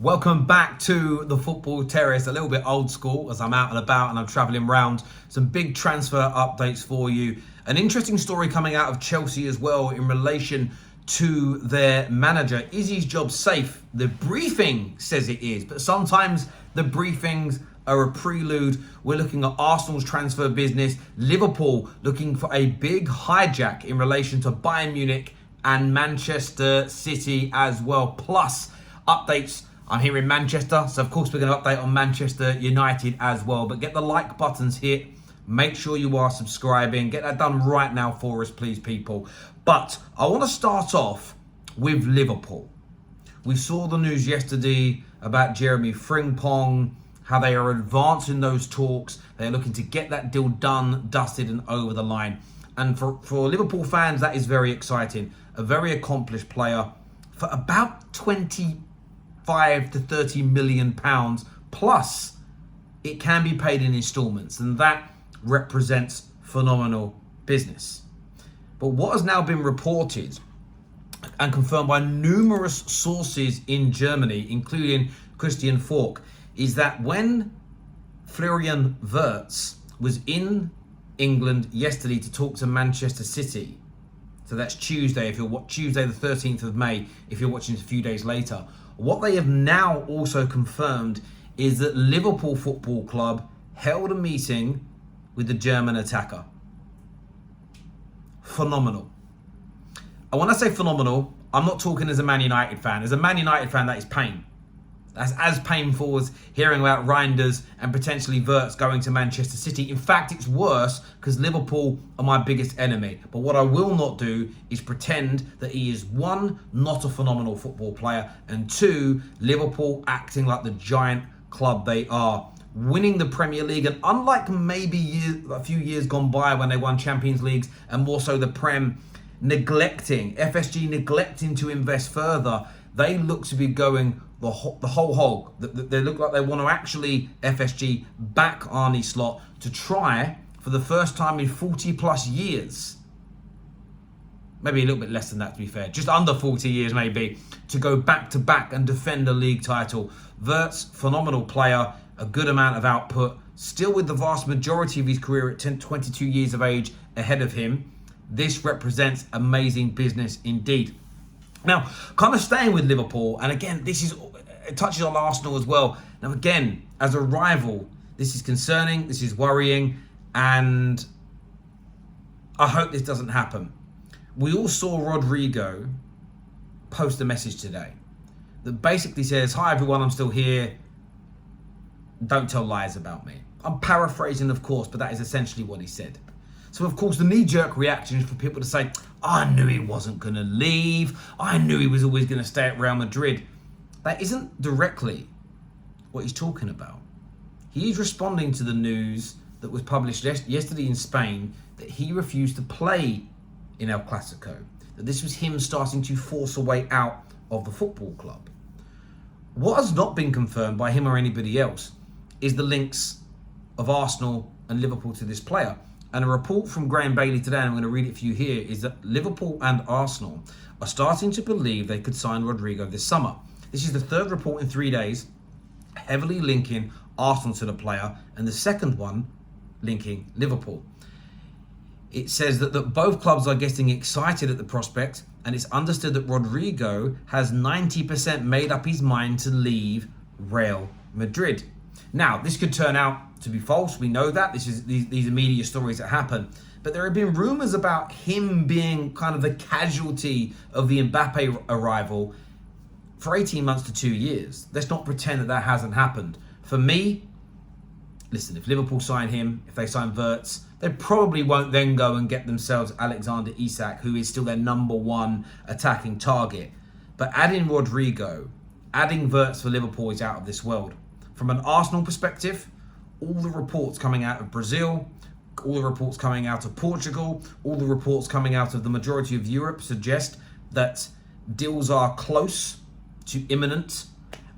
Welcome back to the Football Terrace, a little bit old school as I'm out and about and I'm travelling around. Some big transfer updates for you. An interesting story coming out of Chelsea as well in relation to their manager. Is his job safe? The briefing says it is, but sometimes the briefings are a prelude. We're looking at Arsenal's transfer business, Liverpool looking for a big hijack in relation to Bayern Munich and Manchester City as well. Plus updates. I'm here in Manchester, so of course we're going to update on Manchester United as well. But get the like buttons hit. Make sure you are subscribing. Get that done right now for us, please, people. But I want to start off with Liverpool. We saw the news yesterday about Jeremy Frimpong, how they are advancing those talks. They're looking to get that deal done, dusted, and over the line. And for Liverpool fans, that is very exciting. A very accomplished player for about 25 to 30 million pounds, plus it can be paid in installments, and that represents phenomenal business. But what has now been reported and confirmed by numerous sources in Germany, including Christian Falk, is that when Florian Wirtz was in England yesterday to talk to Manchester City, so that's Tuesday, Tuesday the 13th of May, if you're watching this a few days later, what they have now also confirmed is that Liverpool Football Club held a meeting with the German attacker. Phenomenal. And when I say phenomenal, I'm not talking as a Man United fan. As a Man United fan, that is pain. That's as painful as hearing about Reinders and potentially Wirtz going to Manchester City. In fact, it's worse because Liverpool are my biggest enemy. But what I will not do is pretend that he is, one, not a phenomenal football player, and two, Liverpool acting like the giant club they are. Winning the Premier League, and unlike maybe a few years gone by when they won Champions Leagues and more so the Prem, FSG neglecting to invest further, they look to be going the whole hog. They look like they want to actually, FSG, back Arne Slot to try, for the first time in 40 plus years, maybe a little bit less than that to be fair, just under 40 years maybe, to go back to back and defend a league title. Wirtz, phenomenal player, a good amount of output, still with the vast majority of his career at 22 years of age ahead of him. This represents amazing business indeed. Now, kind of staying with Liverpool, and again, it touches on Arsenal as well. Now, again, as a rival, this is concerning, this is worrying, and I hope this doesn't happen. We all saw Rodrygo post a message today that basically says, "Hi everyone, I'm still here. Don't tell lies about me." I'm paraphrasing, of course, but that is essentially what he said. So, of course, the knee-jerk reaction is for people to say, "I knew he wasn't going to leave. I knew he was always going to stay at Real Madrid." That isn't directly what he's talking about. He's responding to the news that was published yesterday in Spain that he refused to play in El Clasico, that this was him starting to force a way out of the football club. What has not been confirmed by him or anybody else is the links of Arsenal and Liverpool to this player. And a report from Graham Bailey today, and I'm going to read it for you here, is that Liverpool and Arsenal are starting to believe they could sign Rodrygo this summer. This is the third report in 3 days, heavily linking Arsenal to the player, and the second one linking Liverpool. It says that both clubs are getting excited at the prospect, and it's understood that Rodrygo has 90% made up his mind to leave Real Madrid. Now, this could turn out to be false. We know that. These are media stories that happen. But there have been rumours about him being kind of the casualty of the Mbappe arrival for 18 months to 2 years. Let's not pretend that hasn't happened. For me, listen, if Liverpool sign him, if they sign Wirtz, they probably won't then go and get themselves Alexander Isak, who is still their number one attacking target. But adding Rodrygo, adding Wirtz for Liverpool is out of this world. From an Arsenal perspective, all the reports coming out of Brazil, all the reports coming out of Portugal, all the reports coming out of the majority of Europe suggest that deals are close to imminent,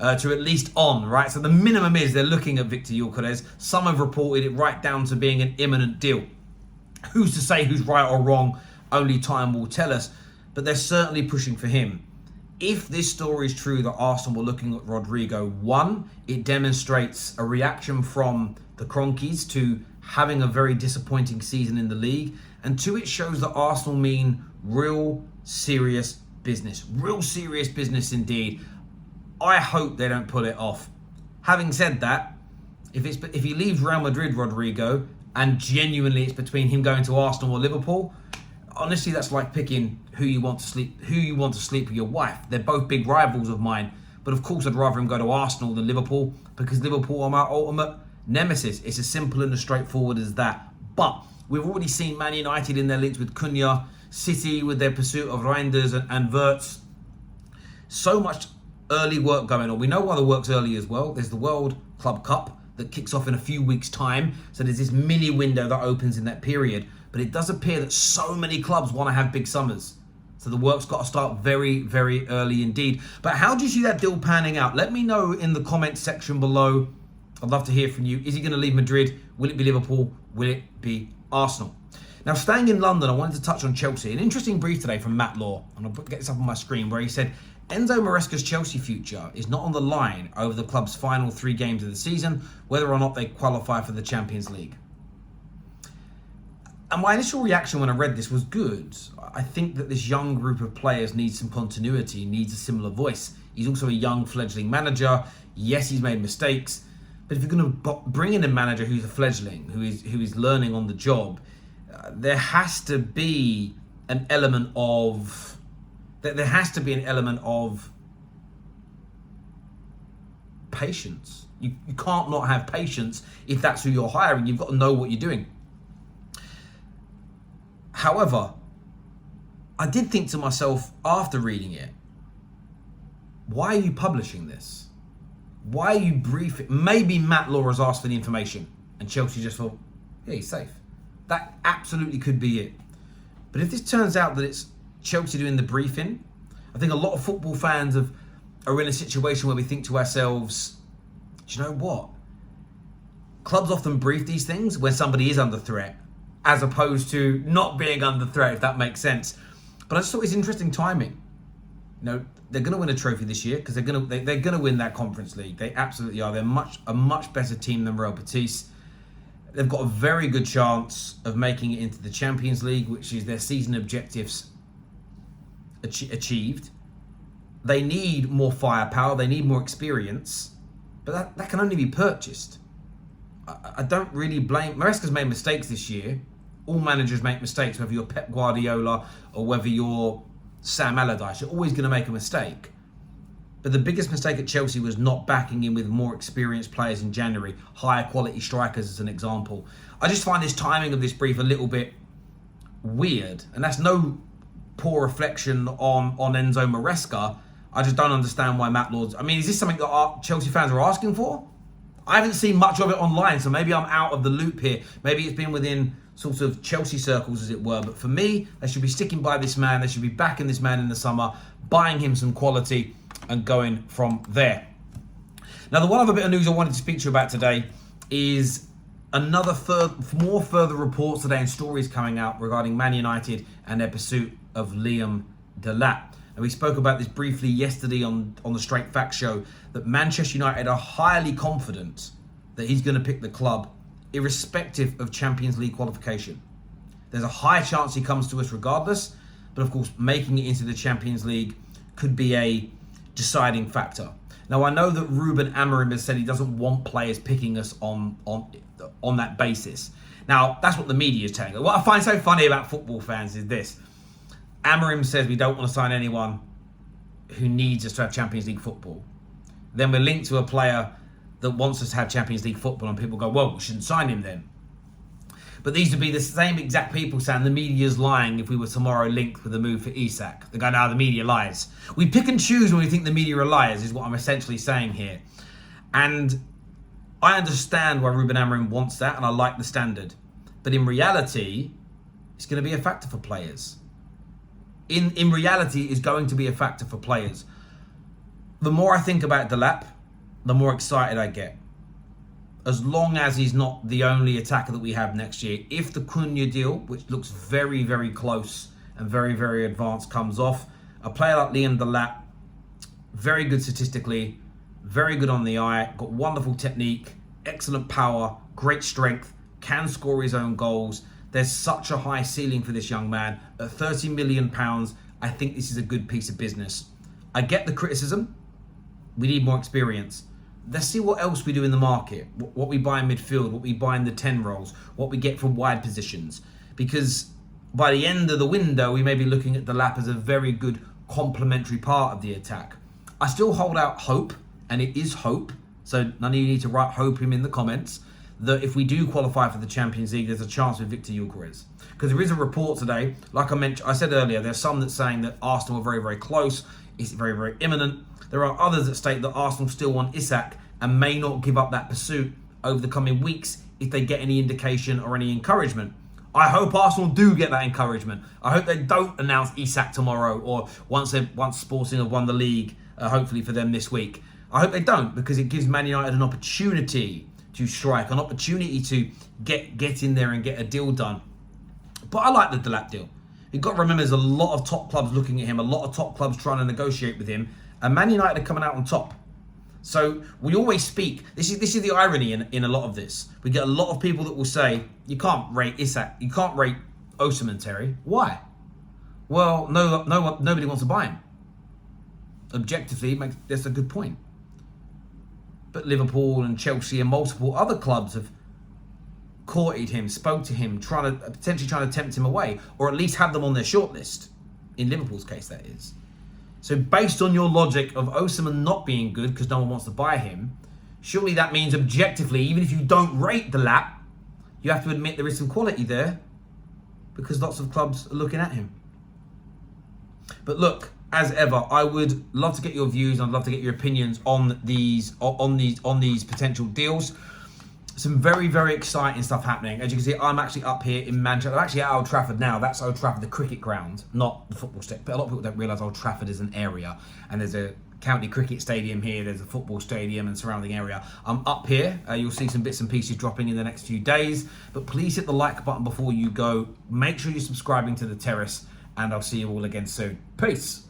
to at least on, right? So the minimum is they're looking at Victor Gyökeres. Some have reported it right down to being an imminent deal. Who's to say who's right or wrong? Only time will tell us. But they're certainly pushing for him. If this story is true that Arsenal were looking at Rodrygo, one, it demonstrates a reaction from the Cronkies to having a very disappointing season in the league. And two, it shows that Arsenal mean real serious business. Real serious business indeed. I hope they don't pull it off. Having said that, if he leaves Real Madrid, Rodrygo, and genuinely it's between him going to Arsenal or Liverpool, honestly, that's like picking who you want to sleep with your wife. They're both big rivals of mine, but of course I'd rather him go to Arsenal than Liverpool, because Liverpool are my ultimate nemesis. It's as simple and as straightforward as that. But we've already seen Man United in their links with Cunha, City with their pursuit of Reinders and Wirtz. So much early work going on. We know why the work's early as well. There's the World Club Cup that kicks off in a few weeks' time. So there's this mini window that opens in that period. But it does appear that so many clubs want to have big summers. So the work's got to start very, very early indeed. But how do you see that deal panning out? Let me know in the comments section below. I'd love to hear from you. Is he going to leave Madrid? Will it be Liverpool? Will it be Arsenal? Now, staying in London, I wanted to touch on Chelsea. An interesting brief today from Matt Law, and I'll get this up on my screen, where he said Enzo Moresca's Chelsea future is not on the line over the club's final 3 games of the season, whether or not they qualify for the Champions League. And my initial reaction when I read this was good. I think that this young group of players needs some continuity, needs a similar voice. He's also a young fledgling manager. Yes, he's made mistakes, but if you're going to bring in a manager who's a fledgling, who is learning on the job, there has to be an element of patience. You can't not have patience if that's who you're hiring. You've got to know what you're doing. However, I did think to myself after reading it, why are you publishing this? Why are you briefing? Maybe Matt Law has asked for the information and Chelsea just thought, yeah, he's safe. That absolutely could be it. But if this turns out that it's Chelsea doing the briefing, I think a lot of football fans are in a situation where we think to ourselves, do you know what? Clubs often brief these things when somebody is under threat, as opposed to not being under threat, if that makes sense. But I just thought it's interesting timing. You know, they're going to win a trophy this year because they're going to win that Conference League. They absolutely are. They're a much better team than Real Betis. They've got a very good chance of making it into the Champions League, which is their season objectives achieved. They need more firepower. They need more experience. But that can only be purchased. I don't really blame... Moresca's made mistakes this year. All managers make mistakes, whether you're Pep Guardiola or whether you're Sam Allardyce. You're always going to make a mistake. But the biggest mistake at Chelsea was not backing in with more experienced players in January. Higher quality strikers as an example. I just find this timing of this brief a little bit weird. And that's no poor reflection on Enzo Moresca. I just don't understand why Matt Law's... I mean, is this something that Chelsea fans are asking for? I haven't seen much of it online, so maybe I'm out of the loop here. Maybe it's been within sort of Chelsea circles, as it were. But for me, they should be sticking by this man. They should be backing this man in the summer, buying him some quality and going from there. Now, the one other bit of news I wanted to speak to you about today is more further reports today and stories coming out regarding Man United and their pursuit of Liam Delap. And we spoke about this briefly yesterday on the Straight Facts show, that Manchester United are highly confident that he's going to pick the club irrespective of Champions League qualification. There's a high chance he comes to us regardless, but of course making it into the Champions League could be a deciding factor. Now, I know that Ruben Amorim has said he doesn't want players picking us on that basis. Now, that's what the media is telling us. What I find so funny about football fans is this. Amorim says we don't want to sign anyone who needs us to have Champions League football. Then we're linked to a player that wants us to have Champions League football, and people go, well, we shouldn't sign him then. But these would be the same exact people saying the media's lying if we were tomorrow linked with a move for HIJACK. They go, no, the media lies. We pick and choose when we think the media are liars, is what I'm essentially saying here. And I understand why Ruben Amorim wants that, and I like the standard. But in reality, it's going to be a factor for players. In reality, it's going to be a factor for players. The more I think about Delap, the more excited I get. As long as he's not the only attacker that we have next year. If the Cunha deal, which looks very, very close and very, very advanced, comes off, a player like Liam Delap very good statistically, very good on the eye, got wonderful technique, excellent power, great strength, can score his own goals. There's such a high ceiling for this young man. At £30 million, I think this is a good piece of business. I get the criticism. We need more experience. Let's see what else we do in the market, what we buy in midfield, what we buy in the 10 roles, what we get from wide positions. Because by the end of the window, we may be looking at Delap as a very good complementary part of the attack. I still hold out hope, and it is hope, so none of you need to write hope him in the comments, that if we do qualify for the Champions League, there's a chance with Victor Gyökeres. Because there is a report today, like I said earlier, there's some that's saying that Arsenal are very, very close, it's very, very imminent. There are others that state that Arsenal still want HIJACK and may not give up that pursuit over the coming weeks if they get any indication or any encouragement. I hope Arsenal do get that encouragement. I hope they don't announce HIJACK tomorrow or once Sporting have won the league, hopefully for them this week. I hope they don't, because it gives Man United an opportunity to strike, an opportunity to get in there and get a deal done. But I like the Delap deal. You've got to remember there's a lot of top clubs looking at him, a lot of top clubs trying to negotiate with him, and Man United are coming out on top. So we always speak, this is the irony in a lot of this. We get a lot of people that will say, you can't rate HIJACK, you can't rate Osimhen, Terry. Why? Well, nobody wants to buy him. Objectively, that's a good point. But Liverpool and Chelsea and multiple other clubs have courted him, spoke to him, potentially trying to tempt him away, or at least have them on their shortlist. In Liverpool's case, that is. So based on your logic of Osimhen not being good because no one wants to buy him, surely that means objectively, even if you don't rate Delap, you have to admit there is some quality there because lots of clubs are looking at him. But look, as ever, I would love to get your views. I'd love to get your opinions on these potential deals. Some very, very exciting stuff happening. As you can see, I'm actually up here in Manchester. I'm actually at Old Trafford now. That's Old Trafford, the cricket ground, not the football stadium. But a lot of people don't realise Old Trafford is an area. And there's a county cricket stadium here. There's a football stadium and surrounding area. I'm up here. You'll see some bits and pieces dropping in the next few days. But please hit the like button before you go. Make sure you're subscribing to the Terrace. And I'll see you all again soon. Peace.